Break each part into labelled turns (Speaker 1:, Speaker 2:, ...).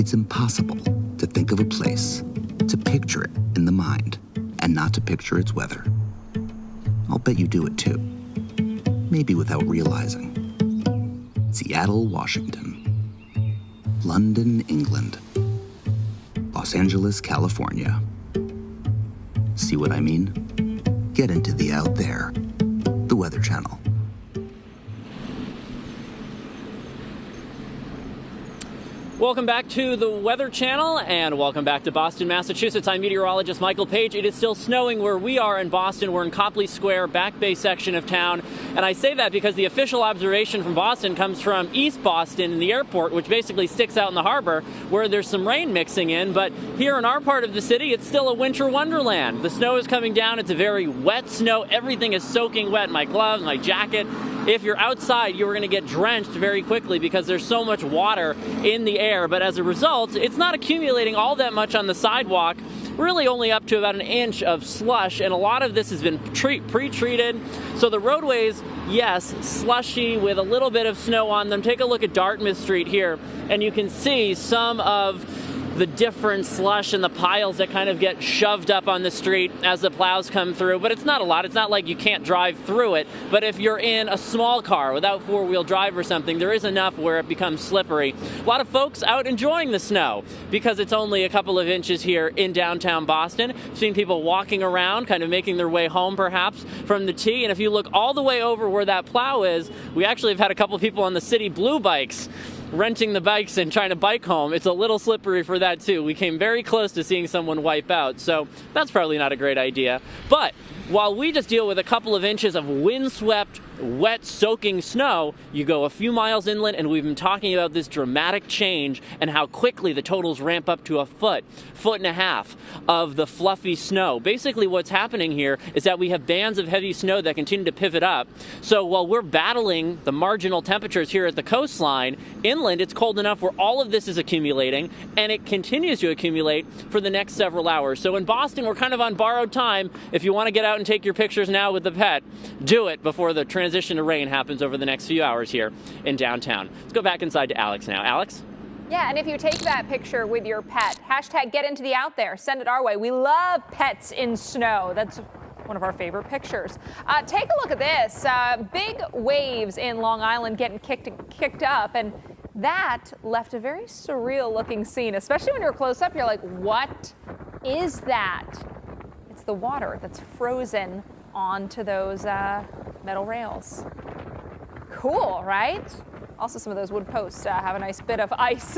Speaker 1: It's impossible to think of a place, to picture it in the mind, and not to picture its weather. I'll bet you do it too, maybe without realizing. Seattle, Washington. London, England. Los Angeles, California. See what I mean? Get into the out there. The Weather Channel.
Speaker 2: Welcome back to the Weather Channel and welcome back to Boston, Massachusetts. I'm meteorologist Michael Page. It is still snowing where we are in Boston. We're in Copley Square, Back Bay section of town. And I say that because the official observation from Boston comes from East Boston in the airport, which basically sticks out in the harbor where there's some rain mixing in. But here in our part of the city, it's still a winter wonderland. The snow is coming down. It's a very wet snow. Everything is soaking wet. My gloves, my jacket. If you're outside, you're going to get drenched very quickly because there's so much water in the air. But as a result, it's not accumulating all that much on the sidewalk, really only up to about an inch of slush. And a lot of this has been pre-treated. So the roadways, yes, slushy with a little bit of snow on them. Take a look at Dartmouth Street here, and you can see some of the different slush and the piles that kind of get shoved up on the street as the plows come through. But it's not a lot. It's not like you can't drive through it. But if you're in a small car without four-wheel drive or something, there is enough where it becomes slippery. A lot of folks out enjoying the snow because it's only a couple of inches here in downtown Boston. I've seen people walking around, kind of making their way home perhaps from the T. And if you look all the way over where that plow is, we actually have had a couple of people on the City Blue bikes renting the bikes and trying to bike home. It's a little slippery for that too. We came very close to seeing someone wipe out, so that's probably not a great idea. But while we just deal with a couple of inches of windswept, wet, soaking snow, you go a few miles inland, and we've been talking about this dramatic change and how quickly the totals ramp up to a foot and a half of the fluffy snow. Basically what's happening here is that we have bands of heavy snow that continue to pivot up. So while we're battling the marginal temperatures here at the coastline, inland it's cold enough where all of this is accumulating, and it continues to accumulate for the next several hours. So in Boston, we're kind of on borrowed time. If you want to get out and take your pictures now with the pet, do it before the transition to rain happens over the next few hours here in downtown. Let's go back inside to Alex now. Alex?
Speaker 3: Yeah, and if you take that picture with your pet, hashtag get into the out there, send it our way. We love pets in snow. That's one of our favorite pictures. Take a look at this. Big waves in Long Island getting kicked up, and that left a very surreal looking scene, especially when you're close up. You're like, what is that? It's the water that's frozen onto those metal rails. Cool, right? Also, some of those wood posts have a nice bit of ice,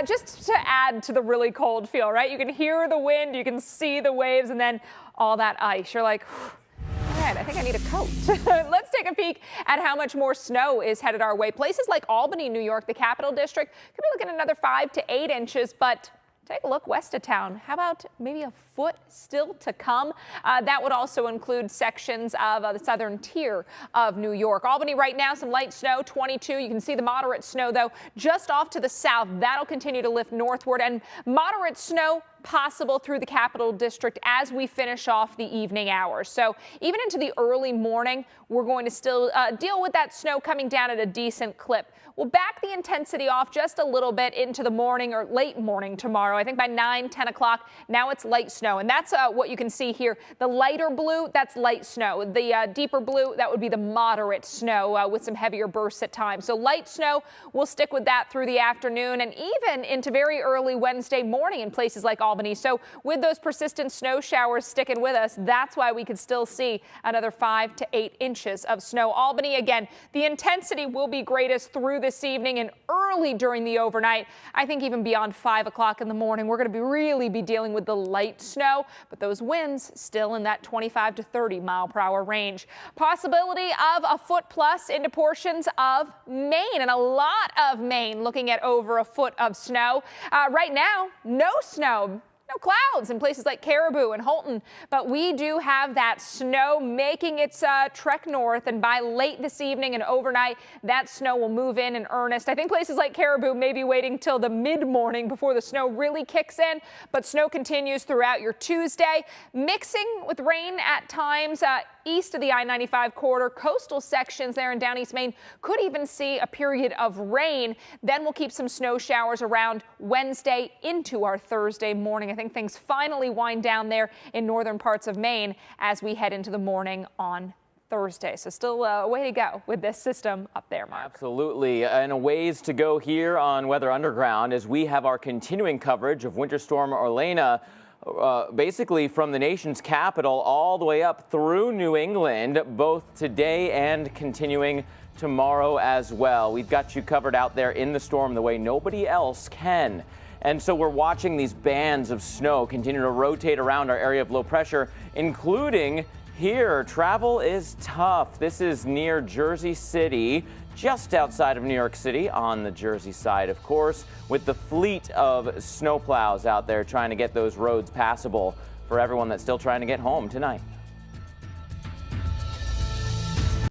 Speaker 3: just to add to the really cold feel, right? You can hear the wind, you can see the waves, and then all that ice. You're like, all right, I think I need a coat. Let's take a peek at how much more snow is headed our way. Places like Albany, New York, the Capital District, could be looking at another 5 to 8 inches, but take a look west of town. How about maybe a foot still to come? That would also include sections of the southern tier of New York. Albany right now, some light snow, 22. You can see the moderate snow, though, just off to the south. That'll continue to lift northward, and moderate snow possible through the Capital District as we finish off the evening hours. So even into the early morning, we're going to still deal with that snow coming down at a decent clip. We'll back the intensity off just a little bit into the morning or late morning tomorrow. I think by 9, 10 o'clock, now it's light snow. And that's what you can see here. The lighter blue, that's light snow. The deeper blue, that would be the moderate snow with some heavier bursts at times. So light snow, we'll stick with that through the afternoon and even into very early Wednesday morning in places like Albany. So with those persistent snow showers sticking with us, that's why we could still see another 5 to 8 inches of snow. Albany, again, the intensity will be greatest through this evening and early during the overnight. I think even beyond 5 o'clock in the morning, we're going to really be dealing with the light snow, but those winds still in that 25 to 30 mile per hour range. Possibility of a foot plus into portions of Maine, and a lot of Maine looking at over a foot of snow. Right now, no snow. No clouds in places like Caribou and Holton, but we do have that snow making its trek north, and by late this evening and overnight, that snow will move in earnest. I think places like Caribou may be waiting till the mid-morning before the snow really kicks in, but snow continues throughout your Tuesday, mixing with rain at times east of the I-95 corridor. Coastal sections there in down East Maine could even see a period of rain. Then we'll keep some snow showers around Wednesday into our Thursday morning. I think things finally wind down there in northern parts of Maine as we head into the morning on Thursday. So still a way to go with this system up there, Mark.
Speaker 4: Absolutely. And a ways to go here on Weather Underground as we have our continuing coverage of Winter Storm Orlena, basically from the nation's capital all the way up through New England, both today and continuing tomorrow as well. We've got you covered out there in the storm the way nobody else can. And so we're watching these bands of snow continue to rotate around our area of low pressure, including here. Travel is tough. This is near Jersey City, just outside of New York City on the Jersey side, of course, with the fleet of snowplows out there trying to get those roads passable for everyone that's still trying to get home tonight.